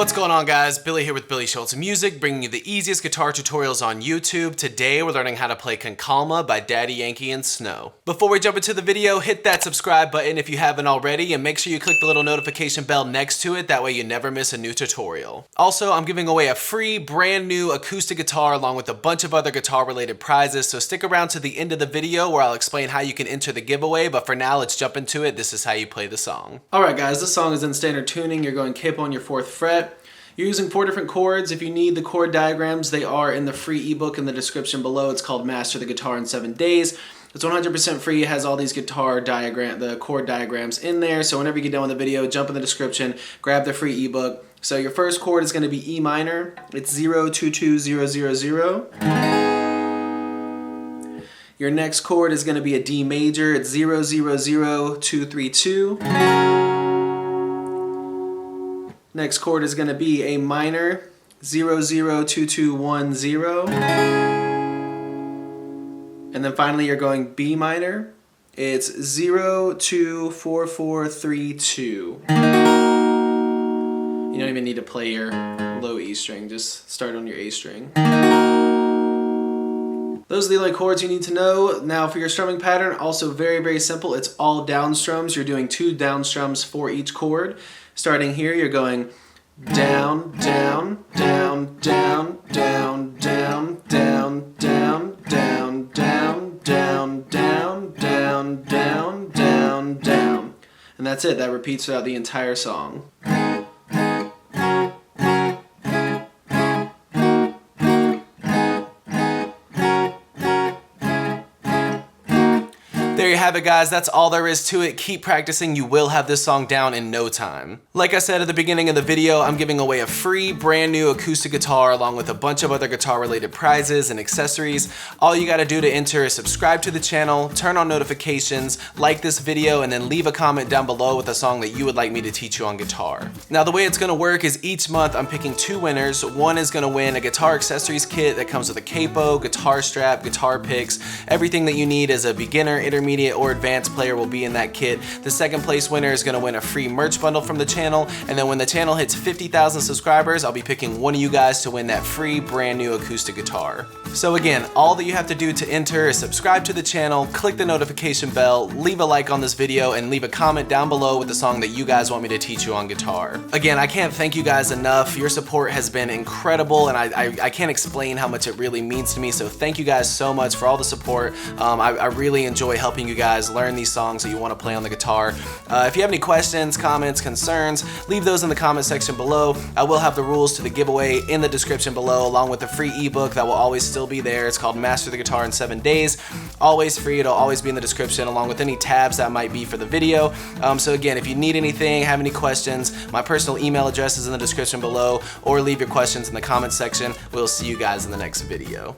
What's going on, guys? Billy here with billyshultzmusic, bringing you the easiest guitar tutorials on YouTube. Today we're learning how to play Calma by Daddy Yankee and Snow. Before we jump into the video, hit that subscribe button if you haven't already, and make sure you click the little notification bell next to it, that way you never miss a new tutorial. Also, I'm giving away a free brand new acoustic guitar along with a bunch of other guitar related prizes, so stick around to the end of the video where I'll explain how you can enter the giveaway, but for now let's jump into it. This is how you play the song. Alright guys, this song is in standard tuning. You're going capo on your 4th fret. You're using 4 different chords. If you need the chord diagrams, they are in the free ebook in the description below. It's called Master the Guitar in 7 Days. It's 100% free. It has all these the chord diagrams in there. So whenever you get done with the video, jump in the description, grab the free ebook. So your first chord is going to be E minor. It's 0-2-2-0-0-0. Your next chord is going to be a D major. It's 0-0-0-2-3-2. Next chord is going to be A minor, 0-0-2-2-1-0. And then finally you're going B minor. It's 0-2-4-4-3-2. You don't even need to play your low E string, just start on your A string. Those are the only chords you need to know. Now for your strumming pattern, also very simple. It's all down strums. You're doing 2 down strums for each chord. Starting here, you're going down, down, down, down, down, down, down, down, down, down, down, down, down, down, down, down. And that's it. That repeats throughout the entire song. There you have it, guys. That's all there is to it. Keep practicing. You will have this song down in no time. Like I said at the beginning of the video, I'm giving away a free brand new acoustic guitar along with a bunch of other guitar related prizes and accessories. All you got to do to enter is subscribe to the channel, turn on notifications, like this video, and then leave a comment down below with a song that you would like me to teach you on guitar. Now the way it's going to work is each month I'm picking 2 winners. One is going to win a guitar accessories kit that comes with a capo, guitar strap, guitar picks, everything that you need as a beginner, intermediate, or advanced player will be in that kit. The second place winner is going to win a free merch bundle from the channel, and then when the channel hits 50,000 subscribers, I'll be picking one of you guys to win that free brand new acoustic guitar. So again, all that you have to do to enter is subscribe to the channel, click the notification bell, leave a like on this video, and leave a comment down below with the song that you guys want me to teach you on guitar. Again, I can't thank you guys enough. Your support has been incredible, and I can't explain how much it really means to me, so thank you guys so much for all the support. I really enjoy helping you guys learn these songs that you want to play on the guitar. If you have any questions, comments, concerns, leave those in the comment section below. I will have the rules to the giveaway in the description below, along with the free ebook that will always still be there. It's called Master the Guitar in 7 Days. Always free. It'll always be in the description, along with any tabs that might be for the video. So again, if you need anything, have any questions, my personal email address is in the description below, or leave your questions in the comment section. We'll see you guys in the next video.